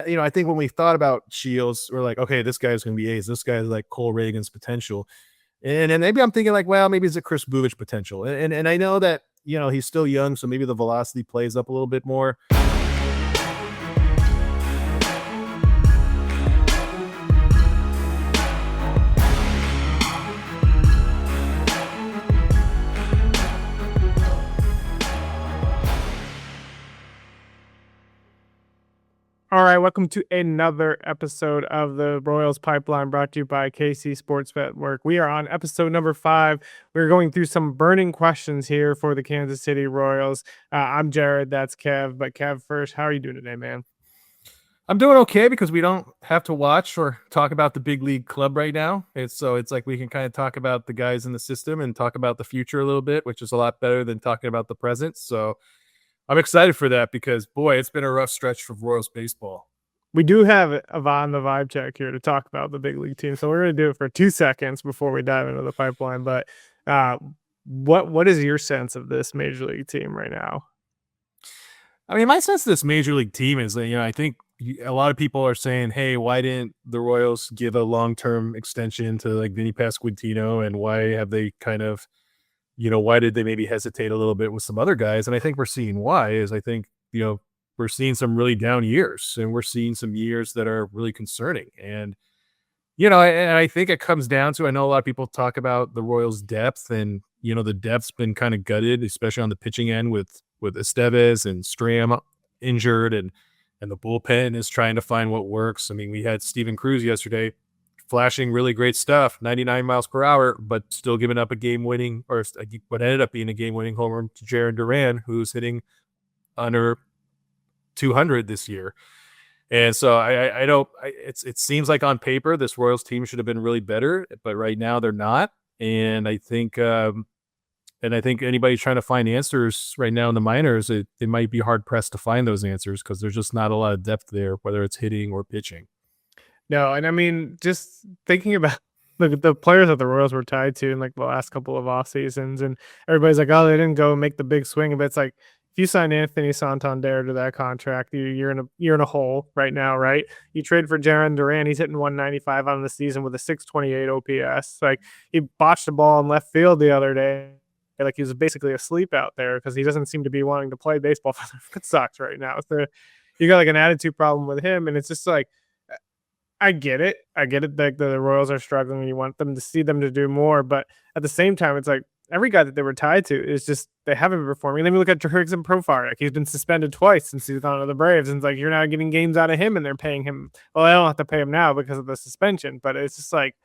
I think when we thought about Shields, we're like, okay, this guy's going to be ace. This guy's like Cole Reagan's potential. And maybe I'm thinking like, well, maybe it's a Chris Buvich potential. And I know that, he's still young, so maybe the velocity plays up a little bit more. All right, welcome to another episode of the Royals Pipeline brought to you by KC Sports Network. We are on episode number 5. We're going through some burning questions here for the Kansas City Royals. I'm Jared, that's Kev. But Kev, first, how are you doing today, man? I'm doing okay because we don't have to watch or talk about the big league club right now. It's like we can kind of talk about the guys in the system and talk about the future a little bit, which is a lot better than talking about the present. So I'm excited for that because, boy, it's been a rough stretch for Royals baseball. We do have Yvonne the Vibe Check here to talk about the big league team. So we're going to do it for 2 seconds before we dive into the pipeline. But what is your sense of this major league team right now? I mean, my sense of this major league team is that, I think a lot of people are saying, hey, why didn't the Royals give a long-term extension to like Vinny Pasquantino, and why have they kind of, why did they maybe hesitate a little bit with some other guys? And I think we're seeing why is I think, we're seeing some really down years, and we're seeing some years that are really concerning. And, I think it comes down to, I know a lot of people talk about the Royals' depth, and, the depth's been kind of gutted, especially on the pitching end with Estevez and Stram injured, and the bullpen is trying to find what works. I mean, we had Steven Cruz yesterday flashing really great stuff, 99 miles per hour, but still giving up a game-winning, or what ended up being a game-winning homer to Jarren Duran, who's hitting under 200 this year. And so I don't. It seems like on paper this Royals team should have been really better, but right now they're not. And I think anybody trying to find answers right now in the minors, they might be hard pressed to find those answers because there's just not a lot of depth there, whether it's hitting or pitching. No, and I mean, just thinking about the players that the Royals were tied to in like the last couple of off seasons, and everybody's like, oh, they didn't go make the big swing. But it's like, if you sign Anthony Santander to that contract, you're in a hole right now, right? You trade for Jarren Duran, he's hitting 195 on the season with a 628 OPS. Like, he botched the ball in left field the other day. Like, he was basically asleep out there because he doesn't seem to be wanting to play baseball for the Red Sox right now. So you got like an attitude problem with him, and it's just like, I get it. Like, the Royals are struggling and you want them to see them to do more. But at the same time, it's like every guy that they were tied to is just, they haven't been performing. And then we look at Jurickson Profar. Like, he's been suspended twice since he's gone to the Braves. And it's like, you're not getting games out of him, and they're paying him. Well, I don't have to pay him now because of the suspension. But it's just like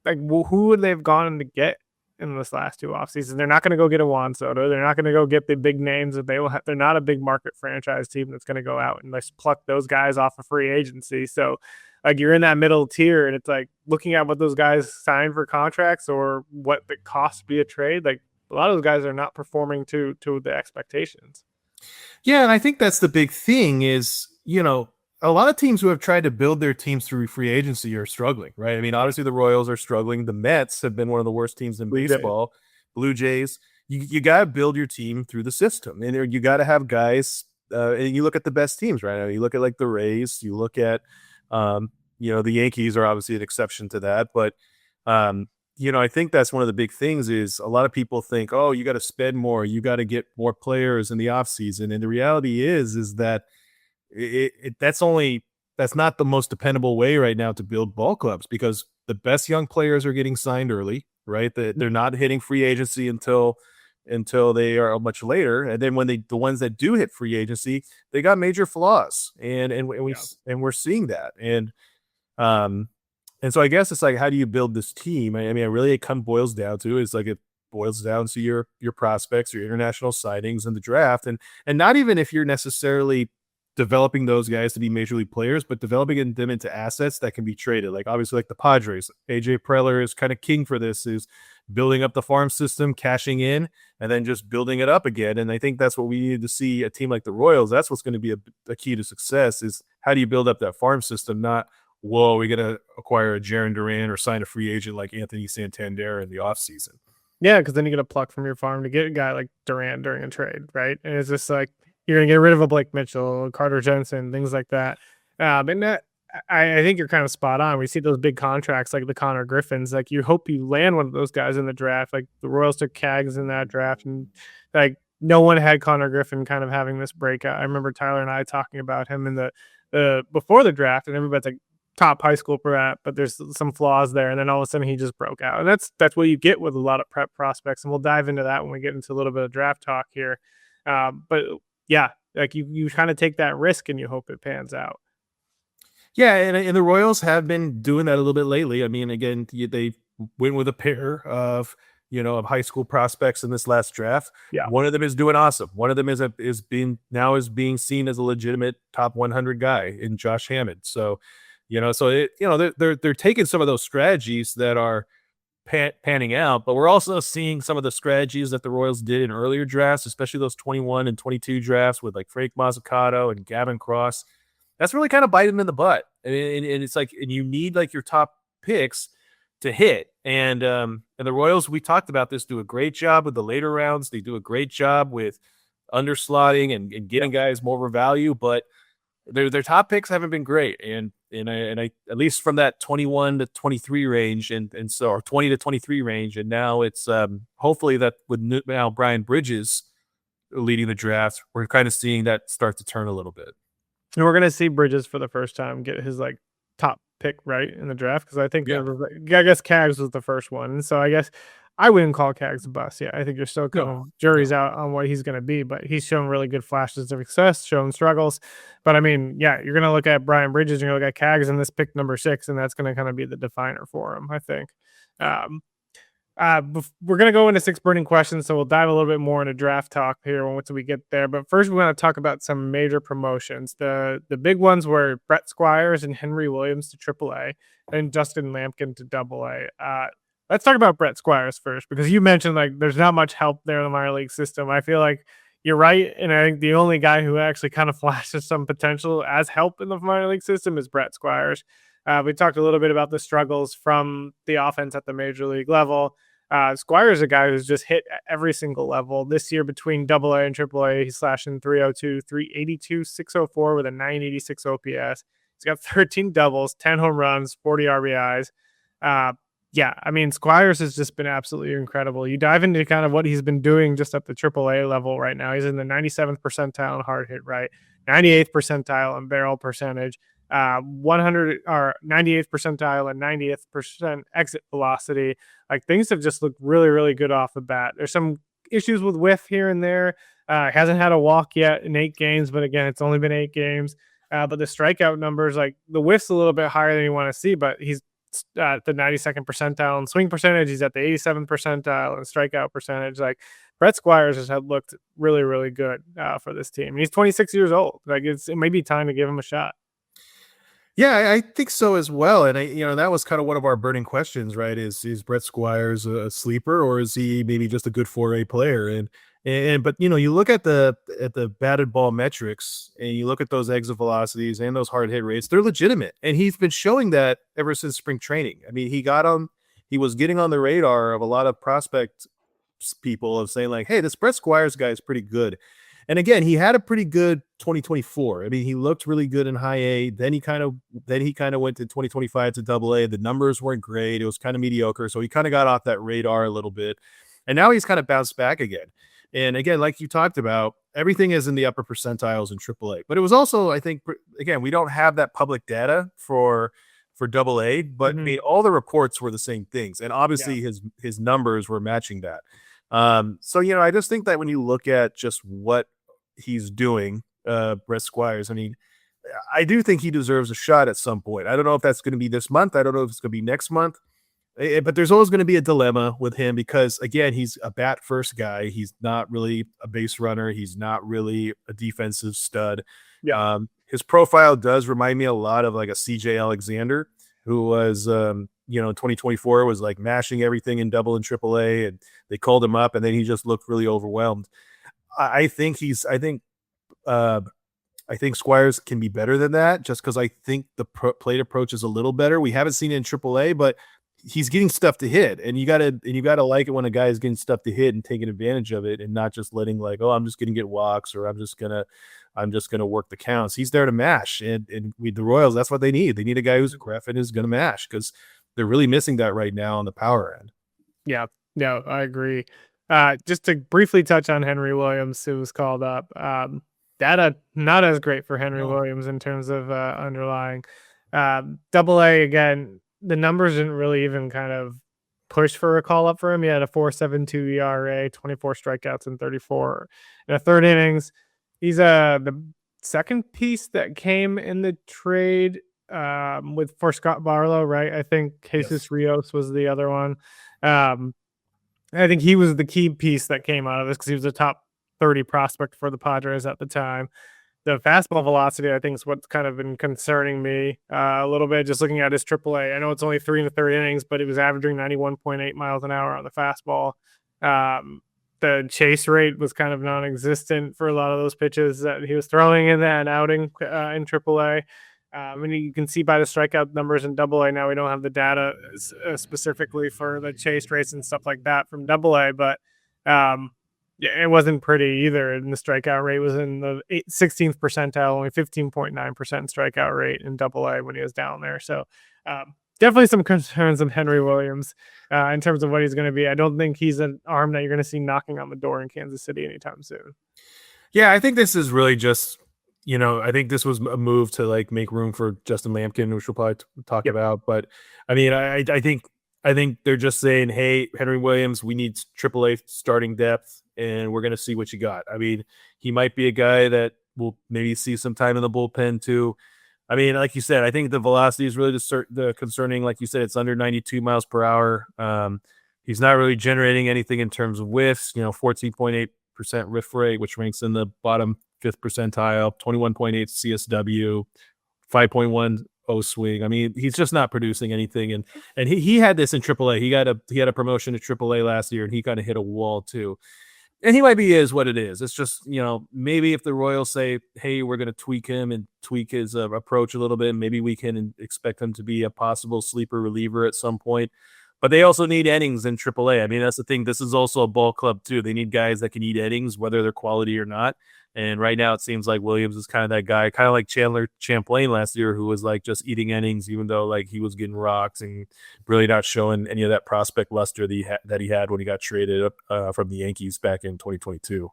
well, who would they have gone to get in this last 2 off seasons? They're not going to go get a Juan Soto. They're not going to go get the big names that they will have. They're not a big market franchise team that's going to go out and just pluck those guys off of free agency. So, like, you're in that middle tier, and it's like looking at what those guys signed for contracts or what the cost be a trade. Like, a lot of those guys are not performing to the expectations. Yeah, and I think that's the big thing is, a lot of teams who have tried to build their teams through free agency are struggling, right? I mean, obviously the Royals are struggling. The Mets have been one of the worst teams in baseball. Blue Jays. You got to build your team through the system, and you got to have guys. And you look at the best teams right now. You look at like the Rays. You look at the Yankees are obviously an exception to that, but I think that's one of the big things is a lot of people think, oh, you got to spend more, you got to get more players in the off season. And the reality is that that's not the most dependable way right now to build ball clubs, because the best young players are getting signed early, right? They're not hitting free agency until they are much later. And then when the ones that do hit free agency, they got major flaws, and we're seeing that. And so I guess it's like, how do you build this team? I mean, really it boils down to your prospects, your international signings, and the draft, and not even if you're necessarily developing those guys to be major league players, but developing them into assets that can be traded. Like, obviously, like the Padres, AJ Preller is kind of king for this, is building up the farm system, cashing in, and then just building it up again. And I think that's what we need to see a team like the Royals. That's what's going to be a key to success, is how do you build up that farm system? Not, whoa, we're going to acquire a Jarren Duran or sign a free agent like Anthony Santander in the offseason. Yeah, because then you're going to pluck from your farm to get a guy like Duran during a trade, right? And it's just like, you're going to get rid of a Blake Mitchell, Carter Jensen, things like that. And that I think you're kind of spot on. We see those big contracts like the Connor Griffins. Like you hope you land one of those guys in the draft. Like the Royals took Cags in that draft, and like no one had Connor Griffin kind of having this breakout. I remember Tyler and I talking about him in the before the draft, and everybody's like top high school brat, but there's some flaws there. And then all of a sudden he just broke out, and that's what you get with a lot of prep prospects. And we'll dive into that when we get into a little bit of draft talk here. But yeah, like you kind of take that risk and you hope it pans out. Yeah, and the Royals have been doing that a little bit lately. I mean, again, they went with a pair of of high school prospects in this last draft. Yeah. One of them is doing awesome. One of them is being seen as a legitimate top 100 guy in Josh Hammond. So, they're taking some of those strategies that are panning out, but we're also seeing some of the strategies that the Royals did in earlier drafts, especially those 21 and 22 drafts with like Frank Mazzucato and Gavin Cross. That's really kind of biting in the butt. And it's like, and you need like your top picks to hit. And the Royals, we talked about this, do a great job with the later rounds. They do a great job with underslotting and getting guys more value, but their top picks haven't been great. And I at least from that 21 to 23 range and so or 20 to 23 range. And now it's hopefully that with now Brian Bridges leading the draft, we're kind of seeing that start to turn a little bit. And we're gonna see Bridges for the first time get his like top pick right in the draft because I think Yeah. I guess Cags was the first one, and so I guess I wouldn't call Cags a bust. Yeah, I think you're still kind No, of jury's no. out on what he's gonna be, but he's shown really good flashes of success, shown struggles. But I mean, yeah, you're gonna look at Brian Bridges, you're gonna look at Cags in this pick number 6, and that's gonna kind of be the definer for him, I think. Um, we're gonna go into 6 burning questions, so we'll dive a little bit more into draft talk here once we get there. But first, we want to talk about some major promotions. The big ones were Brett Squires and Henry Williams to AAA, and Justin Lampkin to AA. Let's talk about Brett Squires first because you mentioned like there's not much help there in the minor league system. I feel like you're right, and I think the only guy who actually kind of flashes some potential as help in the minor league system is Brett Squires. We talked a little bit about the struggles from the offense at the major league level. Squire is a guy who's just hit at every single level. This year between AA and AAA, he's slashing 302, 382, 604 with a 986 OPS. He's got 13 doubles, 10 home runs, 40 RBIs. Yeah, I mean, Squires has just been absolutely incredible. You dive into kind of what he's been doing just at the AAA level right now. He's in the 97th percentile in hard hit right, 98th percentile in barrel percentage, 100 or 98th percentile and 90th percent exit velocity. Like things have just looked really, really good off the bat. There's some issues with whiff here and there. Hasn't had a walk yet in 8 games, but again, it's only been 8 games. But the strikeout numbers, like the whiff's a little bit higher than you want to see, but he's at the 92nd percentile in swing percentage. He's at the 87th percentile in strikeout percentage. Like Brett Squires has looked really, really good for this team. And he's 26 years old. Like it may be time to give him a shot. Yeah, I think so as well. And that was kind of one of our burning questions, right? Is Brett Squires a sleeper, or is he maybe just a good 4A player? But you look at the batted ball metrics and you look at those exit velocities and those hard hit rates, they're legitimate. And he's been showing that ever since spring training. I mean, he was getting on the radar of a lot of prospect people of saying like, hey, this Brett Squires guy is pretty good. And again, he had a pretty good 2024. I mean, he looked really good in high A. Then he kind of went to 2025 to double A. The numbers weren't great. It was kind of mediocre. So he kind of got off that radar a little bit. And now he's kind of bounced back again. And again, like you talked about, everything is in the upper percentiles in AAA. But it was also, I think, again, we don't have that public data for double A, but I mean, all the reports were the same things. And obviously his numbers were matching that. So I just think that when you look at just what he's doing, Brett Squires, I mean, I do think he deserves a shot at some point. I don't know if that's going to be this month. I don't know if it's going to be next month. But there's always going to be a dilemma with him because, again, he's a bat first guy. He's not really a base runner. He's not really a defensive stud. Yeah. His profile does remind me a lot of like a CJ Alexander, who was, in 2024 was like mashing everything in double and triple A, and they called him up and then he just looked really overwhelmed. I think Squires can be better than that just because I think the plate approach is a little better. We haven't seen it in triple A, but he's getting stuff to hit, and you gotta like it when a guy is getting stuff to hit and taking advantage of it, and not just letting like, oh, I'm just gonna get walks, or I'm just gonna work the counts. He's there to mash, and with the Royals, that's what they need. They need a guy who's aggressive and is gonna mash, because they're really missing that right now on the power end. Yeah, no, I agree. Just to briefly touch on Henry Williams, who was called up. Data not as great for Henry No. Williams in terms of underlying. Double A again, the numbers didn't really even kind of push for a call up for him. He had a 4.72 ERA, 24 strikeouts in 34 in a third innings. He's the second piece that came in the trade for Scott Barlow, right? I think Jesus Yes. Rios was the other one. I think he was the key piece that came out of this because he was a top 30 prospect for the Padres at the time. The fastball velocity, I think, is what's kind of been concerning me a little bit. Just looking at his AAA, I know it's only 3 1/3 innings, but it was averaging 91.8 miles an hour on the fastball. The chase rate was kind of non-existent for a lot of those pitches that he was throwing in that outing in AAA. And you can see by the strikeout numbers in AA. Now we don't have the data specifically for the chase rates and stuff like that from AA, but yeah, it wasn't pretty either. And the strikeout rate was in the 16th percentile, only 15.9% strikeout rate in AA when he was down there. So definitely some concerns on Henry Williams in terms of what he's going to be. I don't think he's an arm that you're going to see knocking on the door in Kansas City anytime soon. Yeah, I think this is really just, I think this was a move to like make room for Justin Lampkin, which we'll probably talk Yep. about. But I mean, I think they're just saying, hey, Henry Williams, we need AAA starting depth, and we're gonna see what you got. I mean, he might be a guy that will maybe see some time in the bullpen too. I mean, like you said, I think the velocity is really the concerning. Like you said, it's under 92 miles per hour. He's not really generating anything in terms of whiffs. 14.8% whiff rate, which ranks in the bottom 5th percentile. 21.8 CSW, 5.1 swing. I mean, he's just not producing anything. And he had this in AAA. He had a promotion to AAA last year, and he kind of hit a wall too. And he might be is what it is. It's just, maybe if the Royals say, hey, we're going to tweak him and tweak his approach a little bit, maybe we can expect him to be a possible sleeper reliever at some point. But they also need innings in AAA. I mean, that's the thing. This is also a ball club too. They need guys that can eat innings, whether they're quality or not. And right now it seems like Williams is kind of that guy, kind of like Chandler Champlain last year, who was like just eating innings, even though like he was getting rocks and really not showing any of that prospect luster that he had when he got traded from the Yankees back in 2022.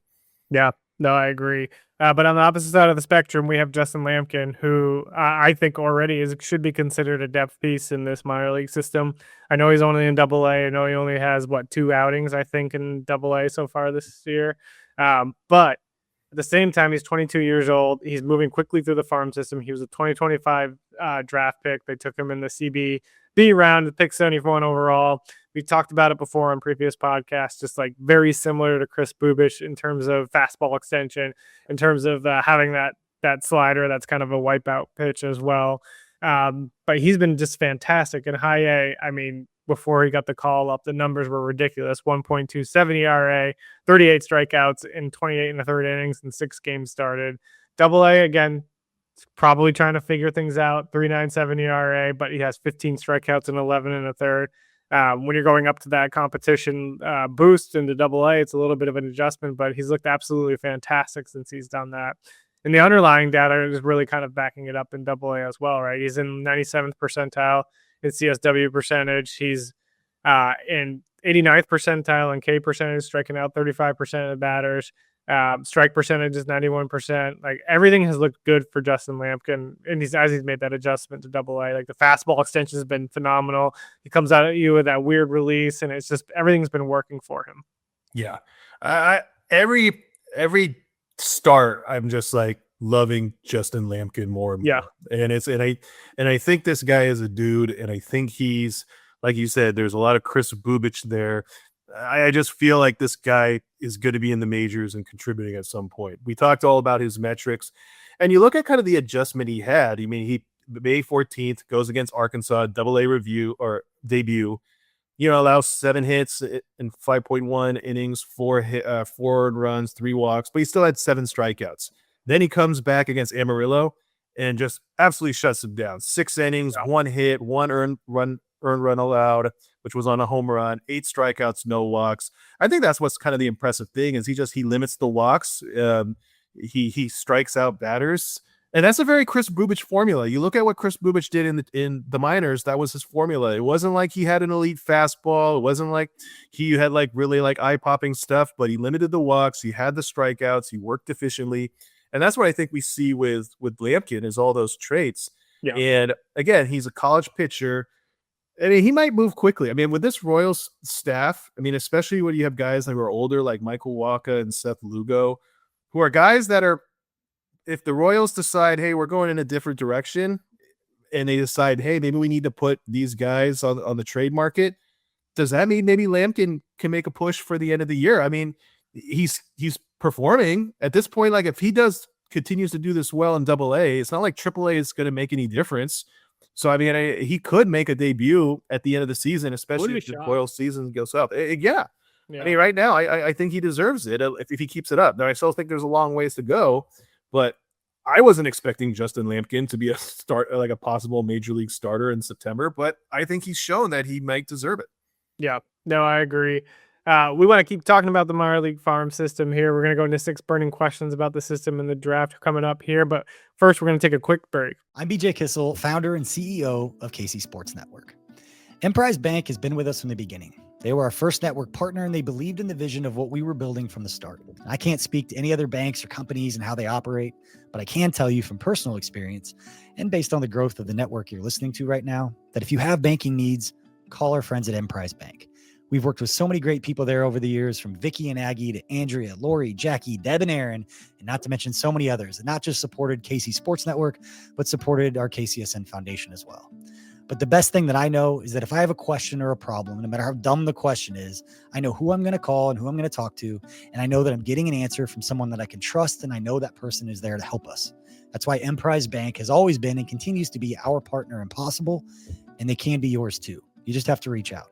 Yeah, no, I agree. But on the opposite side of the spectrum, we have Justin Lampkin, who I think already should be considered a depth piece in this minor league system. I know he's only in AA. I know he only has 2 outings, I think, in AA so far this year. But at the same time, he's 22 years old. He's moving quickly through the farm system. He was a 2025 draft pick. They took him in the CBB round, pick 71 overall. We talked about it before on previous podcasts, just like very similar to Chris Bubic in terms of fastball extension, in terms of having that slider that's kind of a wipeout pitch as well. But he's been just fantastic in high A. I mean, before he got the call up, the numbers were ridiculous. 1.27 ERA, 38 strikeouts in 28 and a third innings, and 6 games started. AA, again, probably trying to figure things out. 3.97 ERA, but he has 15 strikeouts and 11 and a third. When you're going up to that competition boost into AA, it's a little bit of an adjustment, but he's looked absolutely fantastic since he's done that. And the underlying data is really kind of backing it up in AA as well, right? He's in 97th percentile in CSW percentage. He's in 89th percentile in K percentage, striking out 35% of the batters. Strike percentage is 91%. Like everything has looked good for Justin Lampkin, and he's made that adjustment to AA. Like the fastball extension has been phenomenal. He comes out at you with that weird release, and it's just everything's been working for him. Yeah, every start, I'm just like loving Justin Lampkin more and more. Yeah. And I think this guy is a dude, and I think he's, like you said, there's a lot of Chris Bubic there. I just feel like this guy is going to be in the majors and contributing at some point. We talked all about his metrics, and you look at kind of the adjustment he had. I mean, he May 14th goes against Arkansas, AA review or debut. Allows 7 hits in 5.1 innings, 4 runs, 3 walks, but he still had 7 strikeouts. Then he comes back against Amarillo and just absolutely shuts him down. 6 innings, 1 hit, 1 earned run earned run allowed, which was on a home run, 8 strikeouts, no walks. I think that's what's kind of the impressive thing is he limits the walks. He strikes out batters. And that's a very Chris Bubich formula. You look at what Chris Bubich did in the minors, that was his formula. It wasn't like he had an elite fastball. It wasn't like he had like really like eye-popping stuff, but he limited the walks, he had the strikeouts, he worked efficiently. And that's what I think we see with Lampkin is all those traits. Yeah. And again, he's a college pitcher. I mean, he might move quickly. I mean, with this Royals staff, I mean, especially when you have guys that are older like Michael Wacha and Seth Lugo, who are guys that are, if the Royals decide, hey, we're going in a different direction, and they decide, hey, maybe we need to put these guys on the trade market, does that mean maybe Lampkin can make a push for the end of the year? I mean, he's performing at this point. Like if he continues to do this well in Double-A, it's not like Triple-A is going to make any difference. So I mean, he could make a debut at the end of the season, especially if the Royals season goes up. Yeah. I mean, right now, I think he deserves it if he keeps it up. Now, I still think there's a long ways to go, but I wasn't expecting Justin Lampkin to be like a possible major league starter in September, but I think he's shown that he might deserve it. Yeah, no, I agree. We want to keep talking about the minor league farm system here. We're going to go into 6 burning questions about the system and the draft coming up here. But first, we're going to take a quick break. I'm BJ Kissel, founder and CEO of KC Sports Network. Emprise Bank has been with us from the beginning. They were our first network partner, and they believed in the vision of what we were building from the start. I can't speak to any other banks or companies and how they operate, but I can tell you from personal experience and based on the growth of the network you're listening to right now, that if you have banking needs, call our friends at Emprise Bank. We've worked with so many great people there over the years, from Vicky and Aggie to Andrea, Lori, Jackie, Deb, and Aaron, and not to mention so many others that not just supported KC Sports Network, but supported our KCSN Foundation as well. But the best thing that I know is that if I have a question or a problem, no matter how dumb the question is, I know who I'm going to call and who I'm going to talk to. And I know that I'm getting an answer from someone that I can trust. And I know that person is there to help us. That's why Emprise Bank has always been and continues to be our partner in Possible. And they can be yours too. You just have to reach out.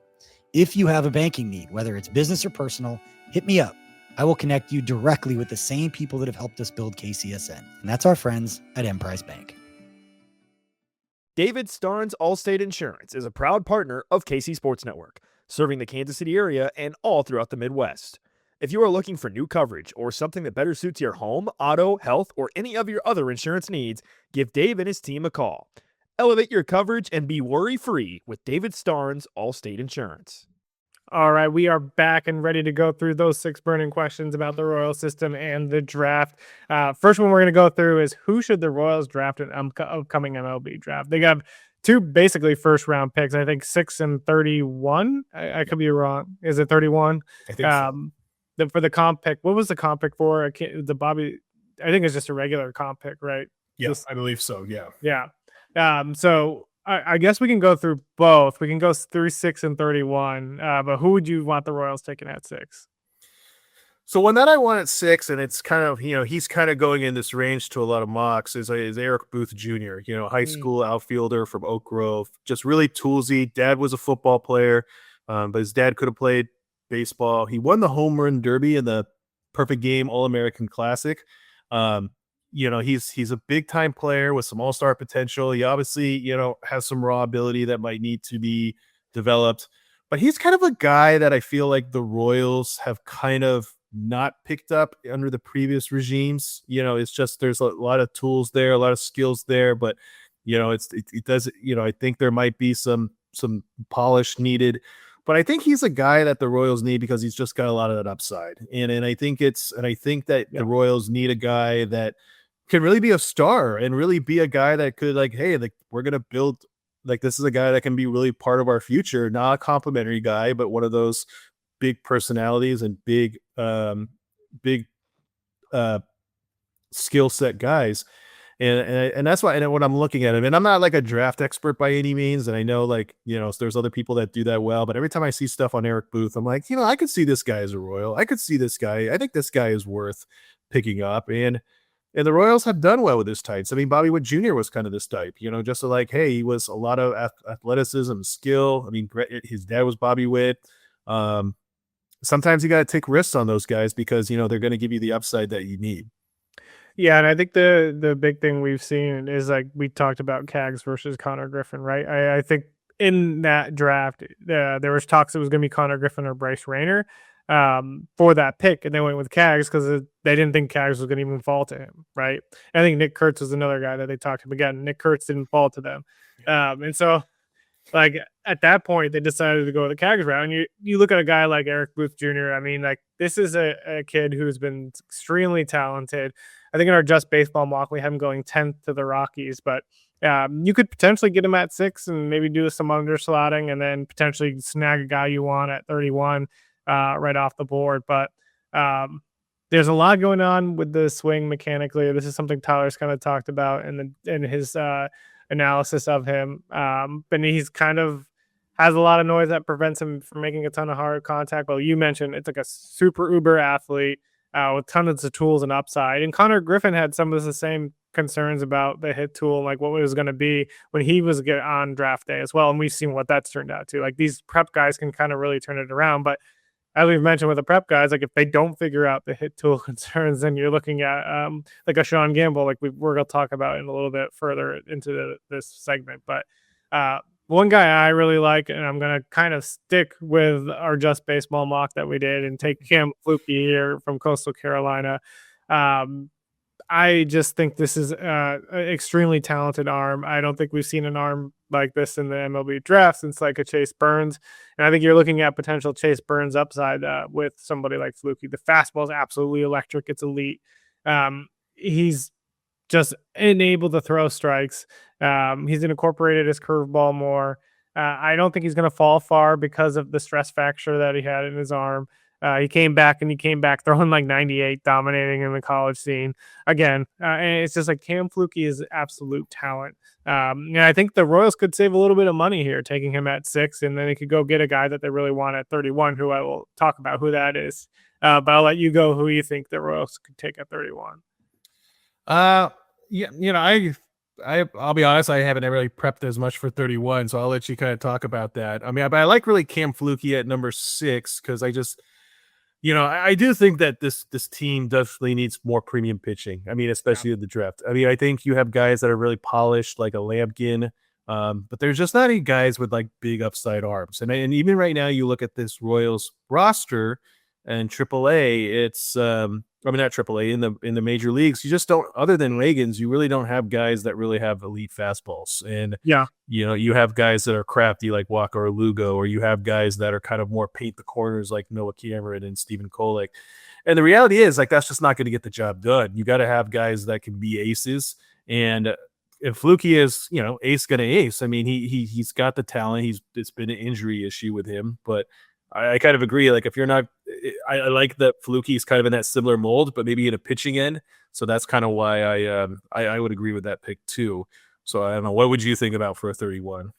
If you have a banking need, whether it's business or personal, hit me up. I will connect you directly with the same people that have helped us build KCSN. And that's our friends at Emprise Bank. David Starnes Allstate Insurance is a proud partner of KC Sports Network, serving the Kansas City area and all throughout the Midwest. If you are looking for new coverage or something that better suits your home, auto, health, or any of your other insurance needs, give Dave and his team a call. Elevate your coverage and be worry-free with David Starnes Allstate Insurance. All right, we are back and ready to go through those 6 burning questions about the Royals system and the draft. First one we're going to go through is, who should the Royals draft in upcoming MLB draft? They got 2 basically first-round picks, I think 6 and 31. I could be wrong. Is it 31? I think so. For the comp pick, what was the comp pick for? I think it's just a regular comp pick, right? Yes, I believe so, yeah. Yeah. So I guess we can go through both. We can go through 6 and 31. But who would you want the Royals taking at 6? So one that I want at 6, and it's kind of, he's kind of going in this range to a lot of mocks, is Eric Booth Jr., high school outfielder from Oak Grove, just really toolsy. Dad was a football player, but his dad could have played baseball. He won the home run derby in the Perfect Game All-American Classic. He's a big time player with some all-star potential. He obviously, has some raw ability that might need to be developed, but he's kind of a guy that I feel like the Royals have kind of not picked up under the previous regimes. It's just, there's a lot of tools there, a lot of skills there, but it does, I think there might be some polish needed. But I think he's a guy that the Royals need because he's just got a lot of that upside. And I think that the Royals need a guy that can really be a star and really be a guy that could we're going to build, this is a guy that can be really part of our future, not a complimentary guy, but one of those big personalities and big skill set guys. And that's why, and when I'm looking at him, and I'm not like a draft expert by any means, and I know there's other people that do that well, but every time I see stuff on Eric Booth, I'm like, I could see this guy as a Royal. I could see this guy. I think this guy is worth picking up, and the Royals have done well with his types. I mean, Bobby Witt Jr. was kind of this type, just hey, he was a lot of athleticism, skill. I mean, his dad was Bobby Witt. Sometimes you got to take risks on those guys because they're going to give you the upside that you need. Yeah, and I think the big thing we've seen is, like we talked about, Cags versus Connor Griffin, right? I think in that draft, there was talks it was going to be Connor Griffin or Bryce Rayner for that pick, and they went with Cags because they didn't think Cags was going to even fall to him, right? I think Nick Kurtz was another guy that they talked to. Again, Nick Kurtz didn't fall to them, and so like at that point they decided to go the Cags route. And you look at a guy like Eric Booth Jr. I mean, like this is a kid who's been extremely talented. I think in our Just Baseball mock we have him going 10th to the Rockies, but you could potentially get him at 6 and maybe do some underslotting and then potentially snag a guy you want at 31 right off the board. But there's a lot going on with the swing mechanically. This is something Tyler's kind of talked about in his analysis of him. But he's kind of has a lot of noise that prevents him from making a ton of hard contact. Well, you mentioned it's like a super uber athlete with tons of tools and upside. And Connor Griffin had some of the same concerns about the hit tool, like what it was going to be when he was on draft day as well. And we've seen what that's turned out to. Like these prep guys can kind of really turn it around. But as we've mentioned with the prep guys, like if they don't figure out the hit tool concerns, then you're looking at like a Sean Gamble, like we're going to talk about in a little bit further into this segment. But one guy I really like, and I'm going to kind of stick with our Just Baseball mock that we did and take Cam Fluky here from Coastal Carolina. I just think this is an extremely talented arm. I don't think we've seen an arm like this in the MLB draft since like a Chase Burns. And I think you're looking at potential Chase Burns upside with somebody like Fluky. The fastball is absolutely electric. It's elite. He's just able to throw strikes. He's incorporated his curveball more. I don't think he's going to fall far because of the stress fracture that he had in his arm. He came back throwing like 98, dominating in the college scene again. And it's just like Cam Fluky is absolute talent. And I think the Royals could save a little bit of money here, taking him at 6, and then they could go get a guy that they really want at 31, who I will talk about who that is. But I'll let you go who you think the Royals could take at 31. Yeah, I'll be honest, I haven't really prepped as much for 31, so I'll let you kind of talk about that. I mean, but I like really Cam Fluky at number 6 because I just, I do think that this team definitely needs more premium pitching. I mean, especially in the draft. I mean, I think you have guys that are really polished, like a Lampkin, but there's just not any guys with like big upside arms. And even right now, you look at this Royals roster and AAA, it's not AAA in the major leagues. You just don't, other than Reagans, you really don't have guys that really have elite fastballs. And you have guys that are crafty like Walker or Lugo, or you have guys that are kind of more paint the corners like Noah Cameron and Stephen Kolek. And the reality is, like, that's just not going to get the job done. You got to have guys that can be aces. And if Fluky is, ace gonna ace, I mean, he's got the talent. It's been an injury issue with him, but I kind of agree. Like, if you're not, I like that Fluky's kind of in that similar mold, but maybe in a pitching end. So that's kind of why I would agree with that pick too. So I don't know. What would you think about for a 31?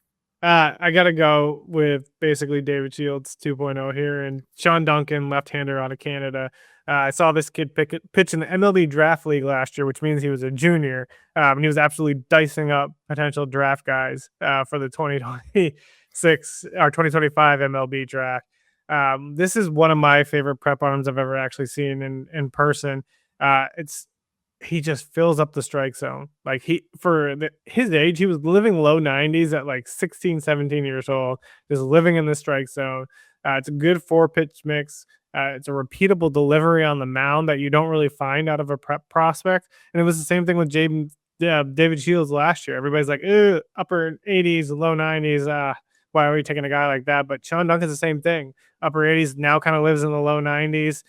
I got to go with basically David Shields 2.0 here, and Sean Duncan, left-hander out of Canada. I saw this kid pitch in the MLB Draft League last year, which means he was a junior, and he was absolutely dicing up potential draft guys for the 2026 or 2025 MLB draft. This is one of my favorite prep arms I've ever actually seen in person. He just fills up the strike zone. Like his age, he was living low 90s at like 16, 17 years old, just living in the strike zone. It's a good 4-pitch mix. It's a repeatable delivery on the mound that you don't really find out of a prep prospect. And it was the same thing with David Shields last year. Everybody's like, upper 80s, low 90s. Why are we taking a guy like that? But Sean Duncan's the same thing. Upper 80s, now kind of lives in the low 90s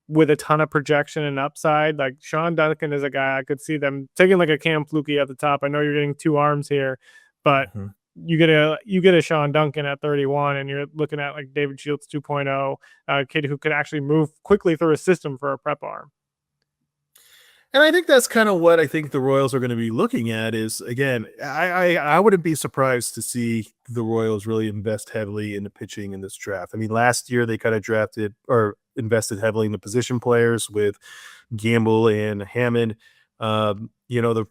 with a ton of projection and upside. Like Sean Duncan is a guy I could see them taking like a Cam Fluky at the top. I know you're getting 2 arms here, but you get a Sean Duncan at 31, and you're looking at like David Shields 2.0, a kid who could actually move quickly through a system for a prep arm. And I think that's kind of what I think the Royals are going to be looking at is, again, I wouldn't be surprised to see the Royals really invest heavily in the pitching in this draft. I mean, last year they kind of drafted or invested heavily in the position players with Gamble and Hammond. The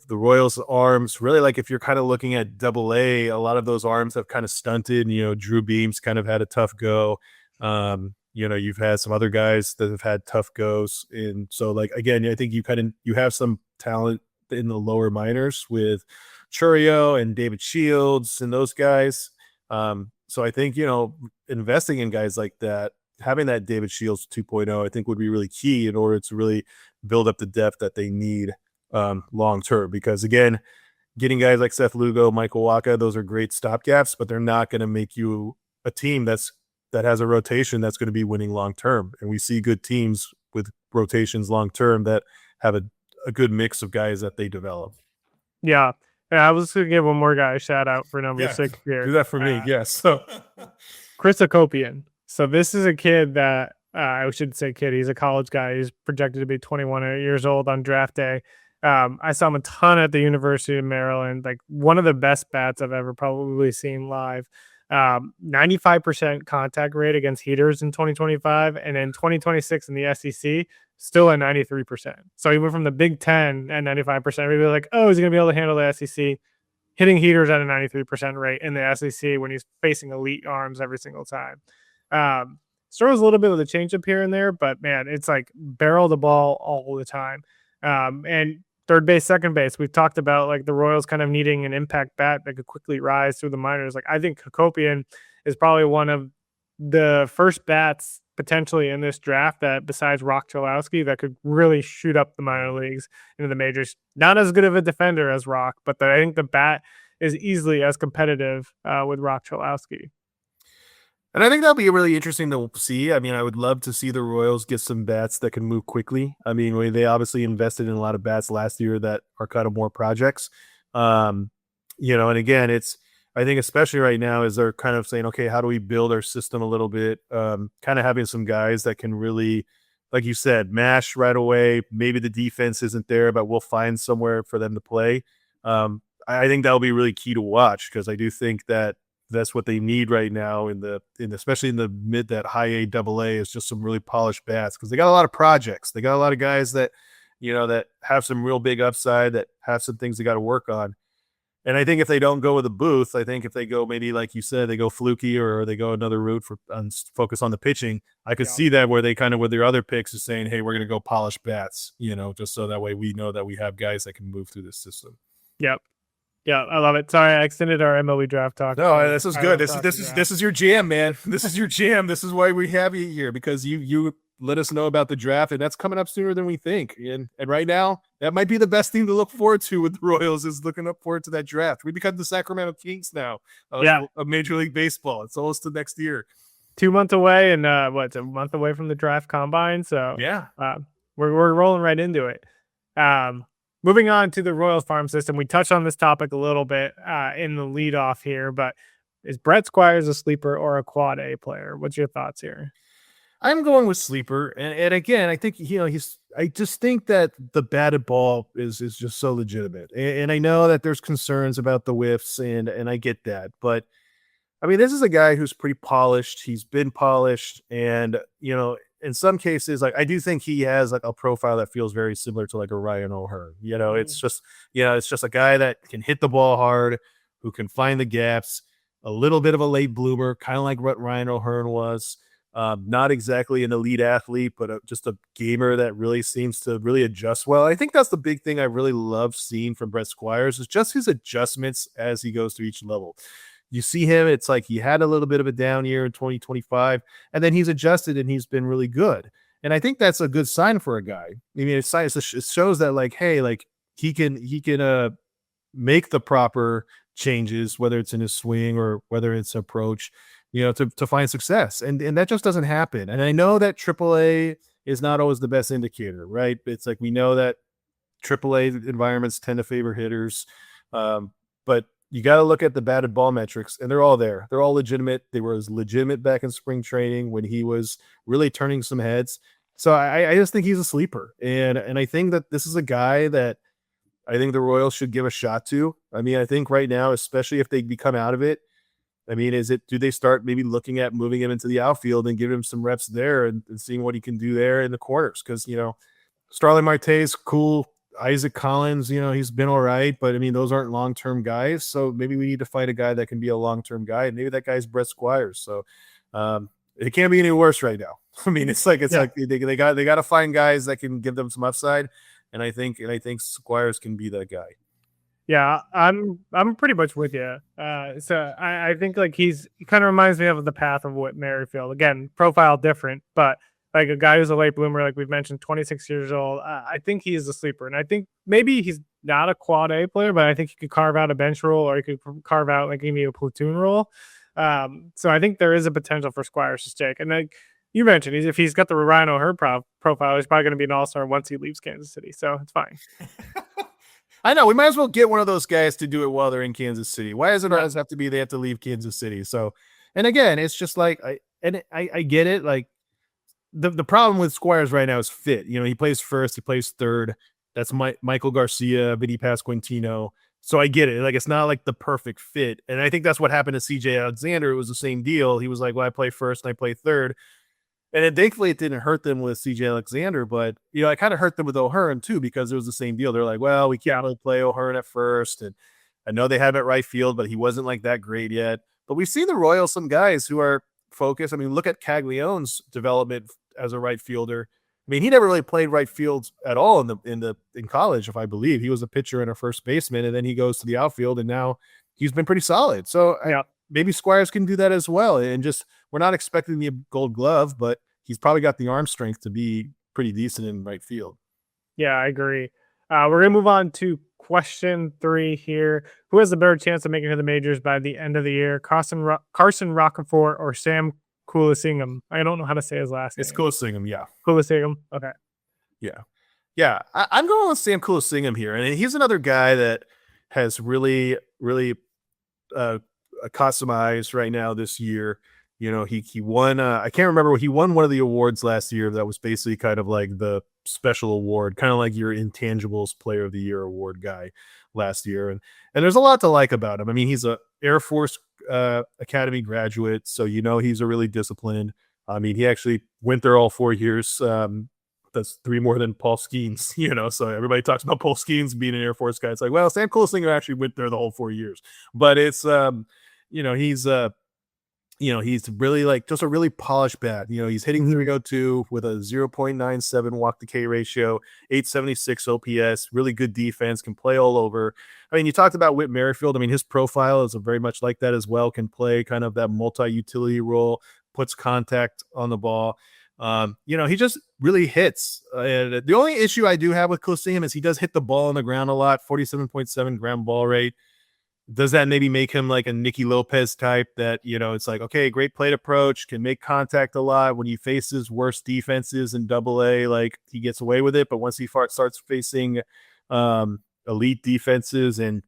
Royals arms, really, like if you're kind of looking at AA, a lot of those arms have kind of stunted. Drew Beams kind of had a tough go. You've had some other guys that have had tough goes. And so, like, again, I think you have some talent in the lower minors with Churio and David Shields and those guys. So I think, investing in guys like that, having that David Shields 2.0, I think would be really key in order to really build up the depth that they need long term. Because again, getting guys like Seth Lugo, Michael Waka, those are great stopgaps, but they're not going to make you a team that has a rotation that's going to be winning long term. And we see good teams with rotations long term that have a good mix of guys that they develop. Yeah. I was going to give one more guy a shout out for number 6 here. Do that for me. Yes. So Chris Akopian. So this is a kid that I should say kid. He's a college guy. He's projected to be 21 years old on draft day. I saw him a ton at the University of Maryland. Like one of the best bats I've ever probably seen live. 95% contact rate against heaters in 2025, and in 2026 in the SEC, still at 93%. So he went from the Big Ten at 95%. We'd be like, oh, is he going to be able to handle the SEC? Hitting heaters at a 93% rate in the SEC when he's facing elite arms every single time. Struggles a little bit with a changeup here and there, but man, it's like barrel the ball all the time. And third base, second base, we've talked about like the Royals kind of needing an impact bat that could quickly rise through the minors. Like I think Hakopian is probably one of the first bats potentially in this draft that, besides Rock Chalowski, that could really shoot up the minor leagues into the majors. Not as good of a defender as Rock, but I think the bat is easily as competitive with Rock Chalowski. And I think that'll be really interesting to see. I mean, I would love to see the Royals get some bats that can move quickly. I mean, they obviously invested in a lot of bats last year that are kind of more projects. And again, I think especially right now is they're kind of saying, okay, how do we build our system a little bit? Kind of having some guys that can really, like you said, mash right away. Maybe the defense isn't there, but we'll find somewhere for them to play. I think that'll be really key to watch, because I do think that that's what they need right now especially in the mid that high AA is just some really polished bats, because they got a lot of projects. They got a lot of guys that, that have some real big upside, that have some things they got to work on. And I think if they don't go with a Booth, I think if they go, maybe like you said, they go fluky or they go another route focus on the pitching, I could see that where they kind of with their other picks is saying, hey, we're going to go polish bats, just so that way we know that we have guys that can move through this system. Yep. Yeah, I love it. Sorry, I extended our MLB draft talk. No, this is good. This is your jam, man. This is your jam. This is why we have you here, because you let us know about the draft, and that's coming up sooner than we think. And right now, that might be the best thing to look forward to with the Royals, is looking up forward to that draft. We become the Sacramento Kings now of Major League Baseball. It's almost the next year. 2 months away, and it's a month away from the draft combine. So yeah, we're rolling right into it. Moving on to the Royals farm system, we touched on this topic a little bit in the leadoff here, but is Brett Squires a sleeper or a quad A player? What's your thoughts here? I'm going with sleeper, and again, I think I just think that the batted ball is just so legitimate, and I know that there's concerns about the whiffs, and I get that, but I mean, this is a guy who's pretty polished. He's been polished, and in some cases, like I do think he has like a profile that feels very similar to like a Ryan O'Hearn. It's just a guy that can hit the ball hard, who can find the gaps, a little bit of a late bloomer, kind of like what Ryan O'Hearn was. Not exactly an elite athlete, but just a gamer that really seems to really adjust well. I think that's the big thing I really love seeing from Brett Squires, is just his adjustments as he goes through each level. You see him, it's like he had a little bit of a down year in 2025, and then he's adjusted and he's been really good. And I think that's a good sign for a guy. I mean, it shows that like, hey, like he can make the proper changes, whether it's in his swing or whether it's approach, to find success. And that just doesn't happen. And I know that AAA is not always the best indicator, right? It's like, we know that AAA environments tend to favor hitters. But you got to look at the batted ball metrics, and they're all there. They're all legitimate. They were as legitimate back in spring training when he was really turning some heads. So I just think he's a sleeper. And I think that this is a guy that I think the Royals should give a shot to. I mean, I think right now, especially if they become out of it, I mean, do they start maybe looking at moving him into the outfield and give him some reps there and seeing what he can do there in the corners? Because, Starling Marte's cool. Isaac Collins, he's been all right, but I mean, those aren't long-term guys. So maybe we need to find a guy that can be a long-term guy. And maybe that guy's Brett Squires. So it can't be any worse right now. I mean, like they got to find guys that can give them some upside. And I think Squires can be that guy. Yeah, I'm pretty much with you. So I think like he kind of reminds me of the path of Whit Merrifield. Again, profile different, but like a guy who's a late bloomer, like we've mentioned, 26 years old. I think he is a sleeper, and I think maybe he's not a quad A player, but I think he could carve out a bench role, or he could carve out like maybe a platoon role. So I think there is a potential for Squires to stick. And like you mentioned, if he's got the Ryan O'Hearn profile, he's probably going to be an all-star once he leaves Kansas City. So it's fine. I know we might as well get one of those guys to do it while they're in Kansas City. Why does it Yeah. always have to be they have to leave Kansas City? So, and again, it's just like I get it. Like the problem with Squires right now is fit. You know, he plays first, he plays third. That's Michael Garcia, Vinny Pasquantino. So I get it. Like it's not like the perfect fit, and I think that's what happened to CJ Alexander. It was the same deal. He was like, "Well, I play first and I play third." And then thankfully it didn't hurt them with CJ Alexander, but you know, I kind of hurt them with O'Hearn too, because it was the same deal. They're like, well, we can't really play O'Hearn at first. And I know they have it right field, but he wasn't like that great yet. But we've seen the Royals, some guys who are focused. I mean, look at Caglione's development as a right fielder. I mean, he never really played right field at all in college, if I believe. He was a pitcher and a first baseman, and then he goes to the outfield, and now he's been pretty solid. So Yeah. maybe Squires can do that as well. And just we're not expecting the Gold Glove, but he's probably got the arm strength to be pretty decent in right field. Yeah, I agree. We're gonna move on to question 3 here. Who has the better chance of making it to the majors by the end of the year? Carson Roccaforte or Sam Kulisingham? I don't know how to say his last It's name. Kulisingham, yeah. Kulisingham. Okay. Yeah. I'm going with Sam Kulisingham here. And he's another guy that has really, really caught some eyes right now this year. You know, he won, I can't remember, he won one of the awards last year that was basically kind of like the special award, kind of like your Intangibles Player of the Year award guy last year. And there's a lot to like about him. I mean, he's a Air Force Academy graduate, so you know he's a really disciplined. I mean, he actually went there all 4 years. That's 3 more than Paul Skeens, you know. So everybody talks about Paul Skeens being an Air Force guy. It's like, well, Sam Kulisingham actually went there the whole 4 years. But it's you know, he's really like just a really polished bat. You know, he's hitting 302 with a 0.97 walk to K ratio, 876 OPS, really good defense, can play all over. I mean, you talked about Whit Merrifield. I mean, his profile is very much like that as well, can play kind of that multi-utility role, puts contact on the ball. You know, he just really hits. The only issue I do have with Kulisingham is he does hit the ball on the ground a lot, 47.7 ground ball rate. Does that maybe make him like a Nicky Lopez type that, you know, it's like, okay, great plate approach, can make contact a lot. When he faces worse defenses in AA, like he gets away with it. But once he starts facing elite defenses and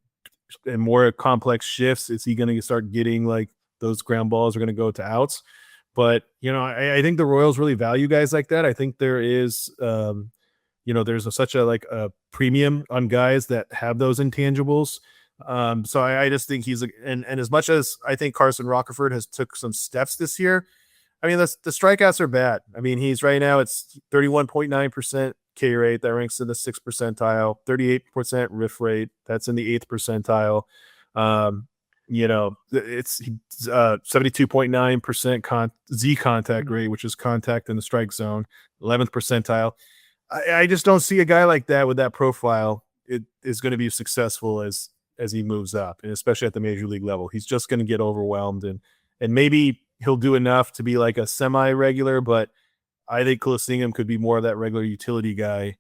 more complex shifts, is he going to start getting like those ground balls are going to go to outs? But, you know, I think the Royals really value guys like that. I think there is, you know, there's such a premium on guys that have those intangibles. So I just think he's and as much as I think Carson Roccaforte has took some steps this year, I mean, the strikeouts are bad. I mean, he's right now, it's 31.9% K rate. That ranks in the 6th percentile, 38% RIF rate. That's in the 8th percentile. You know, it's 72.9% Z contact rate, which is contact in the strike zone, 11th percentile. I just don't see a guy like that with that profile. It is going to be successful as he moves up, and especially at the major league level. He's just going to get overwhelmed, and maybe he'll do enough to be like a semi-regular, but I think Kulisingham could be more of that regular utility guy,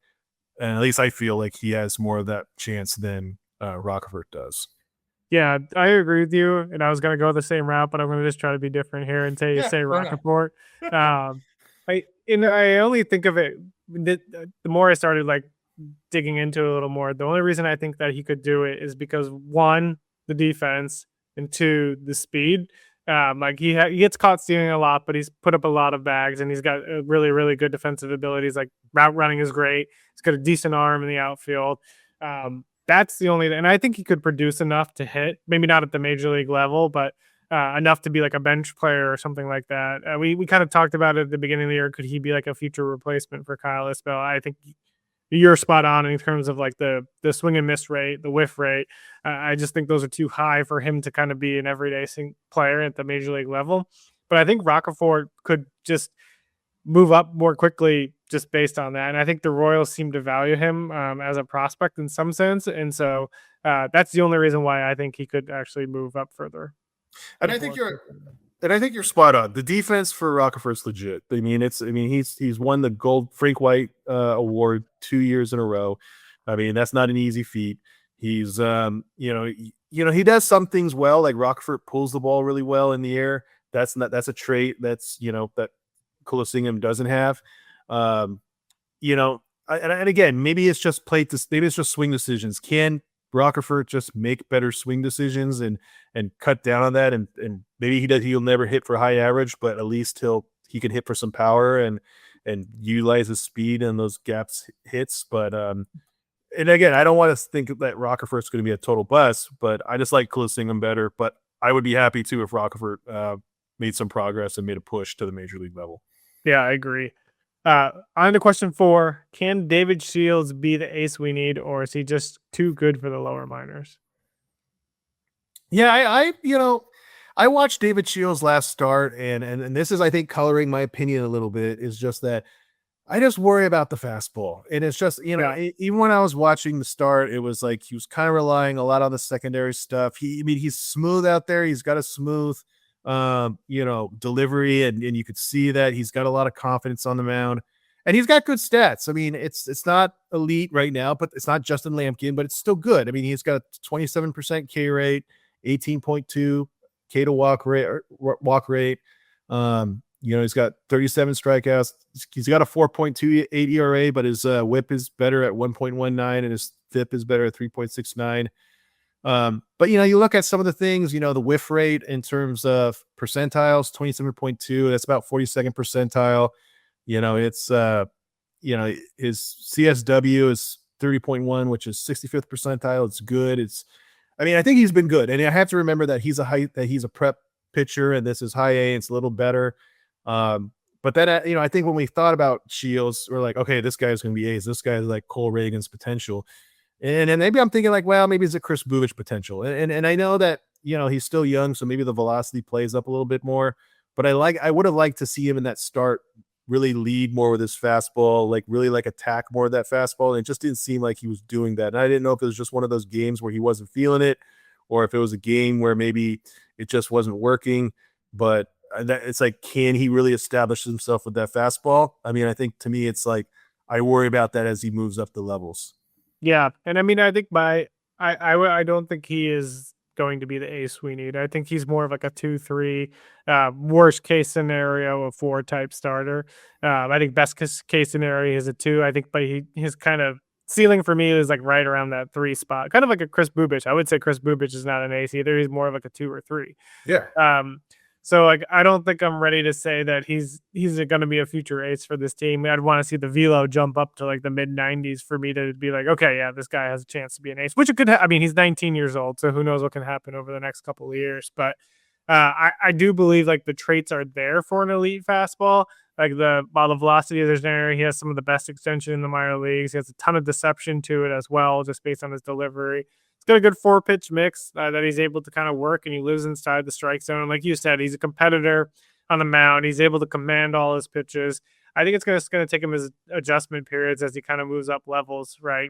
and at least I feel like he has more of that chance than Roccaforte does. Yeah, I agree with you, and I was going to go the same route, but I'm going to just try to be different here and say Roccaforte. I only think of it the more I started like digging into it a little more. The only reason I think that he could do it is because 1, the defense, and 2, the speed. Like he gets caught stealing a lot, but he's put up a lot of bags, and he's got really, really good defensive abilities. Like route running is great. He's got a decent arm in the outfield. That's the only, and I think he could produce enough to hit, maybe not at the major league level, but enough to be like a bench player or something like that. We kind of talked about it at the beginning of the year. Could he be like a future replacement for Kyle Isbell? I think you're spot on in terms of like the swing and miss rate, the whiff rate. I just think those are too high for him to kind of be an everyday player at the major league level. But I think Roccaforte could just move up more quickly just based on that. And I think the Royals seem to value him as a prospect in some sense. And so That's the only reason why I think he could actually move up further. And I think you're spot on. The defense for Rockefeller's legit. I mean, he's won the Gold Frank White award 2 years in a row. I mean, that's not an easy feat. He's he does some things well, like Rockford pulls the ball really well in the air. That's a trait that Coliseum doesn't have. And again, maybe it's just maybe it's just swing decisions. Can Rockefeller just make better swing decisions and cut down on that? And maybe he'll never hit for high average, but at least he can hit for some power and utilize his speed and those gaps hits. But and again, I don't want to think that Rockefeller is going to be a total bust, but I just like Coliseum better. But I would be happy too if Rockefeller made some progress and made a push to the major league level. Yeah, I agree. On to question 4, can David Shields be the ace we need, or is he just too good for the lower minors? Yeah, I watched David Shields last start, and this is, I think, coloring my opinion a little bit, is just that I just worry about the fastball. And it's just, even when I was watching the start, it was like he was kind of relying a lot on the secondary stuff. He's smooth out there. He's got a smooth delivery, and you could see that he's got a lot of confidence on the mound, and he's got good stats. I mean, it's not elite right now, but it's not Justin Lampkin, but it's still good. I mean, he's got a 27% K rate, 18.2 K to walk rate. He's got 37 strikeouts. He's got a 4.28 ERA, but his whip is better at 1.19 and his FIP is better at 3.69. But you look at some of the things, the whiff rate in terms of percentiles, 27.2, that's about 42nd percentile. It's his CSW is 30.1, which is 65th percentile. It's good. I think he's been good. And I have to remember that he's a prep pitcher and this is high A, and it's a little better. But then, I think when we thought about Shields, we're like, okay, this guy's going to be ace. This guy's like Cole Reagan's potential. And maybe I'm thinking like, well, maybe it's a Chris Bubich potential. And I know that, he's still young, so maybe the velocity plays up a little bit more. But I would have liked to see him in that start really lead more with his fastball, like really like attack more of that fastball. And it just didn't seem like he was doing that. And I didn't know if it was just one of those games where he wasn't feeling it, or if it was a game where maybe it just wasn't working. But it's like, can he really establish himself with that fastball? I mean, I think to me, it's like, I worry about that as he moves up the levels. Yeah, and I think I don't think he is going to be the ace we need. I think he's more of like a 2-3, worst case scenario, a 4 type starter. I think best case scenario is a 2. I think, but his kind of ceiling for me is like right around that 3 spot, kind of like a Chris Bubich. I would say Chris Bubich is not an ace either. He's more of like a 2 or 3. Yeah. So like, I don't think I'm ready to say that he's going to be a future ace for this team. I'd want to see the velo jump up to like the mid 90s for me to be like, okay, yeah, this guy has a chance to be an ace, which it could. He's 19 years old, so who knows what can happen over the next couple of years. But I do believe like the traits are there for an elite fastball. Like while the velocity is there, he has some of the best extension in the minor leagues. He has a ton of deception to it as well, just based on his delivery. It's got a good 4-pitch mix that he's able to kind of work, and he lives inside the strike zone. And like you said, he's a competitor on the mound. He's able to command all his pitches. I think it's going to take him his adjustment periods as he kind of moves up levels, right?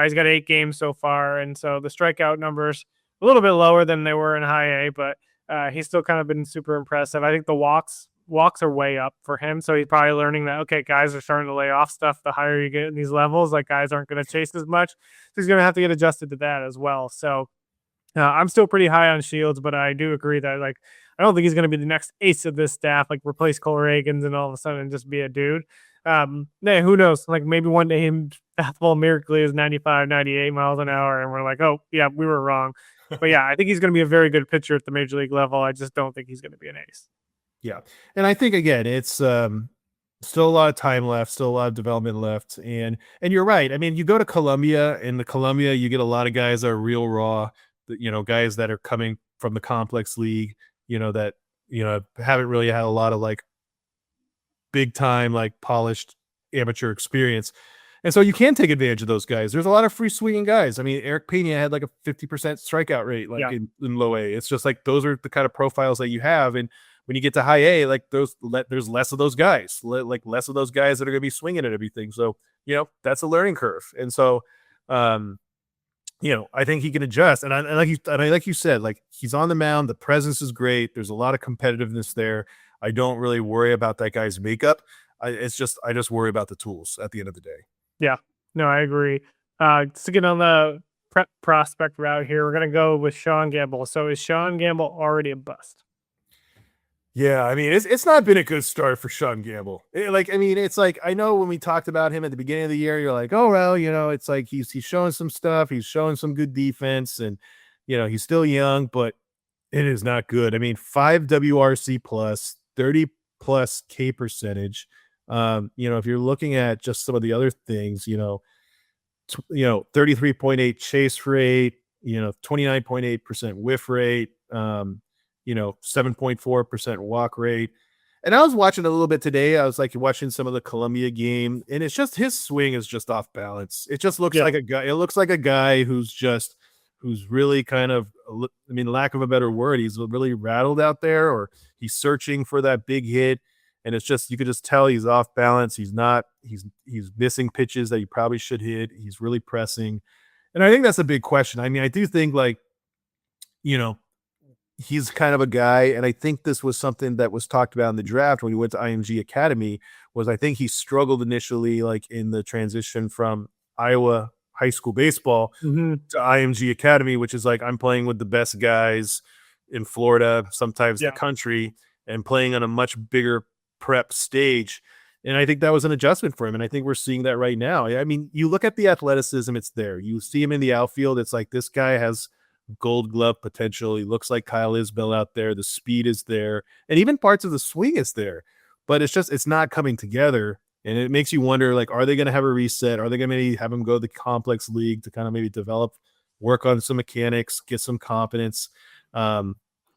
He's got 8 games so far, and so the strikeout numbers a little bit lower than they were in high A, but he's still kind of been super impressive. I think the walks are way up for him, so he's probably learning that, okay, guys are starting to lay off stuff the higher you get in these levels. Like, guys aren't going to chase as much, so he's going to have to get adjusted to that as well. So I'm still pretty high on Shields, but I do agree that like I don't think he's going to be the next ace of this staff, like replace Cole Reagans and all of a sudden just be a dude. Who knows? Like maybe one day him fastball miraculously is 95, 98 miles an hour, and we're like, oh yeah, we were wrong. But yeah, I think he's going to be a very good pitcher at the major league level. I just don't think he's going to be an ace. Yeah. And I think, again, it's still a lot of time left, still a lot of development left. And you're right. I mean, you go to Columbia, and the Columbia, you get a lot of guys that are real raw, guys that are coming from the complex league, that, haven't really had a lot of like big time, like polished amateur experience. And so you can take advantage of those guys. There's a lot of free swinging guys. I mean, Eric Pena had like a 50% strikeout rate, like in low A. It's just like, those are the kind of profiles that you have. And when you get to high A, like there's less of those guys, like less of those guys that are going to be swinging at everything. So, that's a learning curve. And so, I think he can adjust. And like you said, like he's on the mound. The presence is great. There's a lot of competitiveness there. I don't really worry about that guy's makeup. I just worry about the tools at the end of the day. Yeah, no, I agree. To get on the prep prospect route here, we're going to go with Sean Gamble. So is Sean Gamble already a bust? Yeah, I mean, it's not been a good start for Sean Gamble. It's like I know when we talked about him at the beginning of the year, you're like, oh well, it's like he's showing some stuff, he's showing some good defense, and he's still young, but it is not good. I mean, 5 WRC plus, 30 plus K percentage. If you're looking at just some of the other things, 33.8 chase rate, 29.8% whiff rate, 7.4% walk rate. And I was watching a little bit today. I was like watching some of the Columbia game, and it's just his swing is just off balance. It just looks like a guy. It looks like a guy who's really kind of, lack of a better word, he's really rattled out there, or he's searching for that big hit. And it's just, you could just tell he's off balance. He's missing pitches that he probably should hit. He's really pressing. And I think that's a big question. I mean, I do think he's kind of a guy, and I think this was something that was talked about in the draft when he went to IMG Academy, was I think he struggled initially, like in the transition from Iowa high school baseball to IMG Academy, which is like, I'm playing with the best guys in Florida, sometimes the country, and playing on a much bigger prep stage. And I think that was an adjustment for him. And I think we're seeing that right now. I mean, you look at the athleticism, it's there. You see him in the outfield. It's like, this guy has Gold Glove potential. He looks like Kyle Isbell out there. The speed is there, and even parts of the swing is there, but it's not coming together. And it makes you wonder, like, are they going to have a reset? Are they going to maybe have him go to the complex league to kind of maybe work on some mechanics, get some confidence?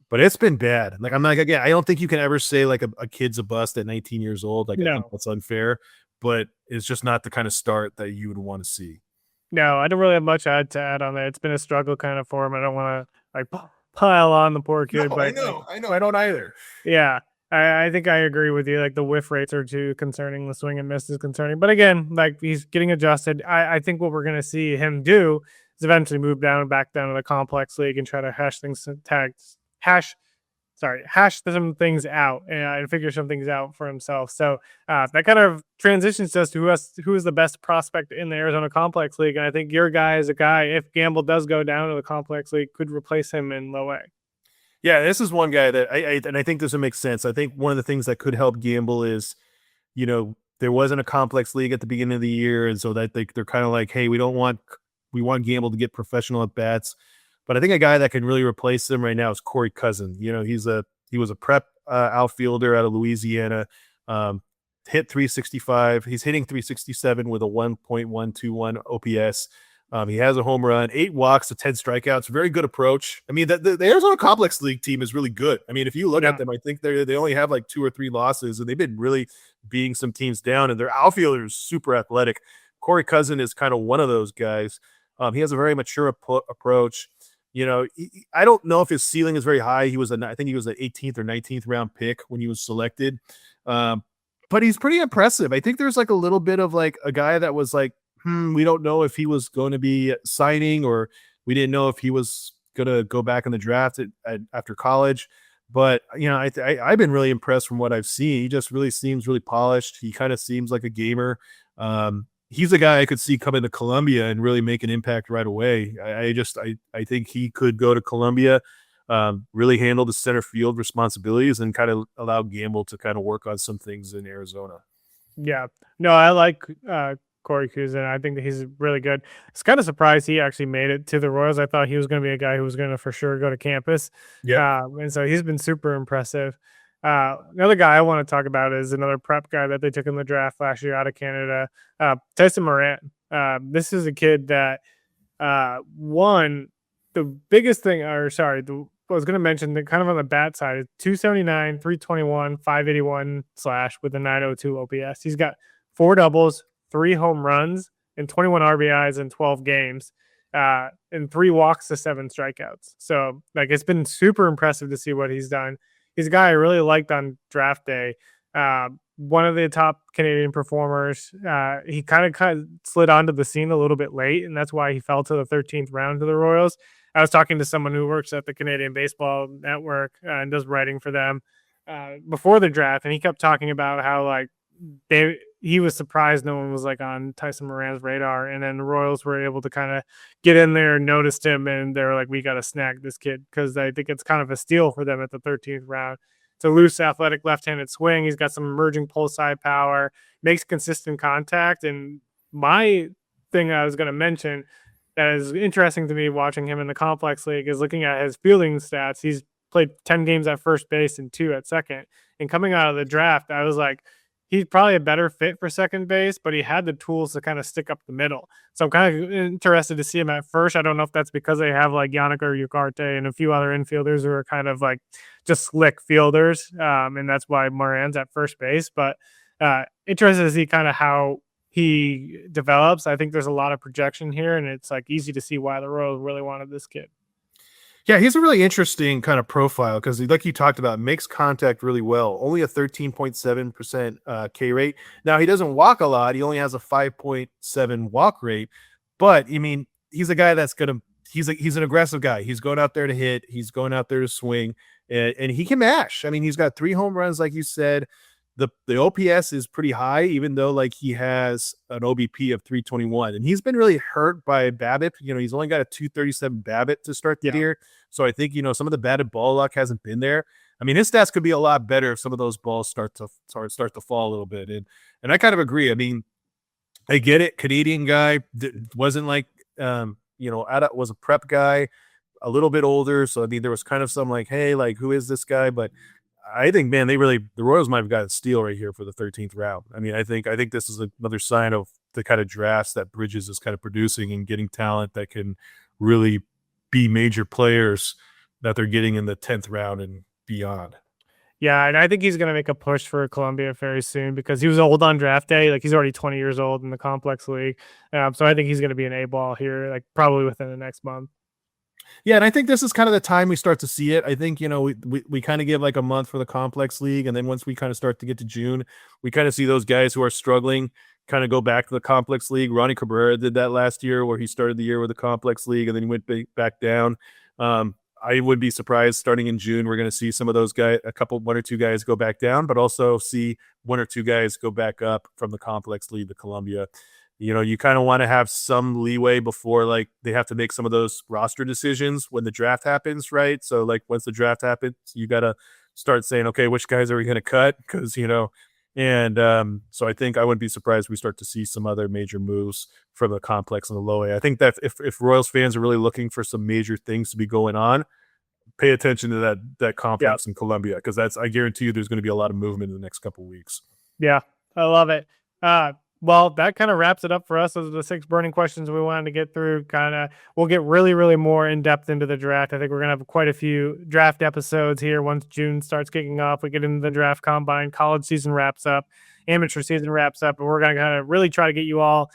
But it's been bad. Like, again, I don't think you can ever say like a kid's a bust at 19 years old. Like, I think that's unfair, but it's just not the kind of start that you would want to see. No, I don't really have much to add on that. It's been a struggle kind of for him. I don't want to like pile on the poor kid. No, but I know. I don't either. Yeah, I think I agree with you. Like, the whiff rates are too concerning. The swing and miss is concerning. But again, like, he's getting adjusted. I think what we're going to see him do is eventually move back down to the complex league and try to hash some things out and figure some things out for himself. So that kind of transitions us to who is the best prospect in the Arizona Complex League. And I think your guy is a guy, if Gamble does go down to the Complex League, could replace him in low A. Yeah, this is one guy that I think this would make sense. I think one of the things that could help Gamble is, there wasn't a complex league at the beginning of the year, and so that they're kind of like, hey, we want Gamble to get professional at bats. But I think a guy that can really replace him right now is Corey Cousin. He was a prep outfielder out of Louisiana, hit 365. He's hitting 367 with a 1.121 OPS. He has a home run, 8 walks to 10 strikeouts. Very good approach. I mean, the Arizona Complex League team is really good. I mean, if you look at them, I think they only have like 2 or 3 losses, and they've been really beating some teams down, and their outfielder is super athletic. Corey Cousin is kind of one of those guys. He has a very mature approach. I don't know if his ceiling is very high. I think he was an 18th or 19th round pick when he was selected. But he's pretty impressive. I think there's like a little bit of like a guy that was like, we don't know if he was going to be signing, or we didn't know if he was going to go back in the draft after college. But, I've been really impressed from what I've seen. He just really seems really polished. He kind of seems like a gamer. He's a guy I could see coming to Columbia and really make an impact right away. I think he could go to Columbia, really handle the center field responsibilities, and kind of allow Gamble to kind of work on some things in Arizona. Yeah, no, I like Corey Cousin. I think that he's really good. It's kind of surprised he actually made it to the Royals. I thought he was going to be a guy who was going to for sure go to campus. Yeah, and so he's been super impressive. Another guy I want to talk about is another prep guy that they took in the draft last year out of Canada, Tyson Moran. This is a kid that won the biggest thing, I was going to mention that kind of on the bat side is 279, 321, 581 / with a 902 OPS. He's got 4 doubles, 3 home runs, and 21 RBIs in 12 games, and 3 walks to 7 strikeouts. So like, it's been super impressive to see what he's done. He's a guy I really liked on draft day. one of the top Canadian performers. He kind of slid onto the scene a little bit late, and that's why he fell to the 13th round to the Royals. I was talking to someone who works at the Canadian Baseball Network and does writing for them before the draft, and he kept talking about how like he was surprised no one was like on Tyson Moran's radar, and then the Royals were able to kind of get in there and noticed him, and they were like, we got to snag this kid because I think it's kind of a steal for them at the 13th round. It's a loose, athletic left-handed swing. He's got some emerging pull side power, makes consistent contact. And my thing I was going to mention that is interesting to me watching him in the complex league is looking at his fielding stats. He's played 10 games at first base and 2 at second. And coming out of the draft, I was like, he's probably a better fit for second base, but he had the tools to kind of stick up the middle. So I'm kind of interested to see him at first. I don't know if that's because they have like Yannick or Ugarte and a few other infielders who are kind of like just slick fielders. And that's why Moran's at first base. But interested to see kind of how he develops. I think there's a lot of projection here, and it's like easy to see why the Royals really wanted this kid. Yeah, he's a really interesting kind of profile because, like you talked about, makes contact really well. Only a 13.7% K rate. Now, he doesn't walk a lot. He only has a 5.7 walk rate. But, I mean, he's a guy that's going to – he's an aggressive guy. He's going out there to hit. He's going out there to swing. And he can mash. I mean, he's got 3 home runs, like you said. The OPS is pretty high, even though like he has an OBP of 321, and he's been really hurt by BABIP. You know, he's only got a 237 BABIP to start the year. So I think, you know, some of the batted ball luck hasn't been there. I mean, his stats could be a lot better if some of those balls start to fall a little bit. And I kind of agree. I mean, I get it. Canadian guy wasn't like, you know, was a prep guy, a little bit older. So, I mean, there was kind of some like, hey, like, who is this guy? But I think, man, the Royals might have got a steal right here for the 13th round. I mean, I think this is another sign of the kind of drafts that Bridges is kind of producing and getting talent that can really be major players that they're getting in the 10th round and beyond. Yeah, and I think he's going to make a push for Columbia very soon because he was old on draft day. Like, he's already 20 years old in the complex league. So I think he's going to be an A-ball here, like probably within the next month. Yeah, and I think this is kind of the time we start to see it. I think, you know, we kind of give like a month for the complex league, and then once we kind of start to get to June, we kind of see those guys who are struggling kind of go back to the complex league. Ronnie Cabrera did that last year where he started the year with the complex league and then he went back down. I would be surprised starting in June, we're going to see some of those guys, 1 or 2 guys go back down, but also see 1 or 2 guys go back up from the complex league to Columbia. You know, you kind of want to have some leeway before like they have to make some of those roster decisions when the draft happens, right? So like once the draft happens, you got to start saying, okay, which guys are we going to cut? Because, you know, and so I think I wouldn't be surprised we start to see some other major moves from the complex and the low A. I think that if Royals fans are really looking for some major things to be going on, pay attention to that complex in Columbia, because I guarantee you there's going to be a lot of movement in the next couple of weeks. Yeah, I love it. Well, that kind of wraps it up for us. Those are the 6 burning questions we wanted to get through. We'll get really, really more in depth into the draft. I think we're going to have quite a few draft episodes here once June starts kicking off. We get into the draft combine, college season wraps up, amateur season wraps up, and we're going to kind of really try to get you all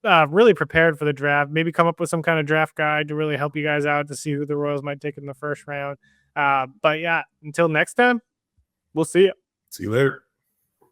really prepared for the draft. Maybe come up with some kind of draft guide to really help you guys out to see who the Royals might take in the first round. But yeah, until next time, we'll see you. See you later.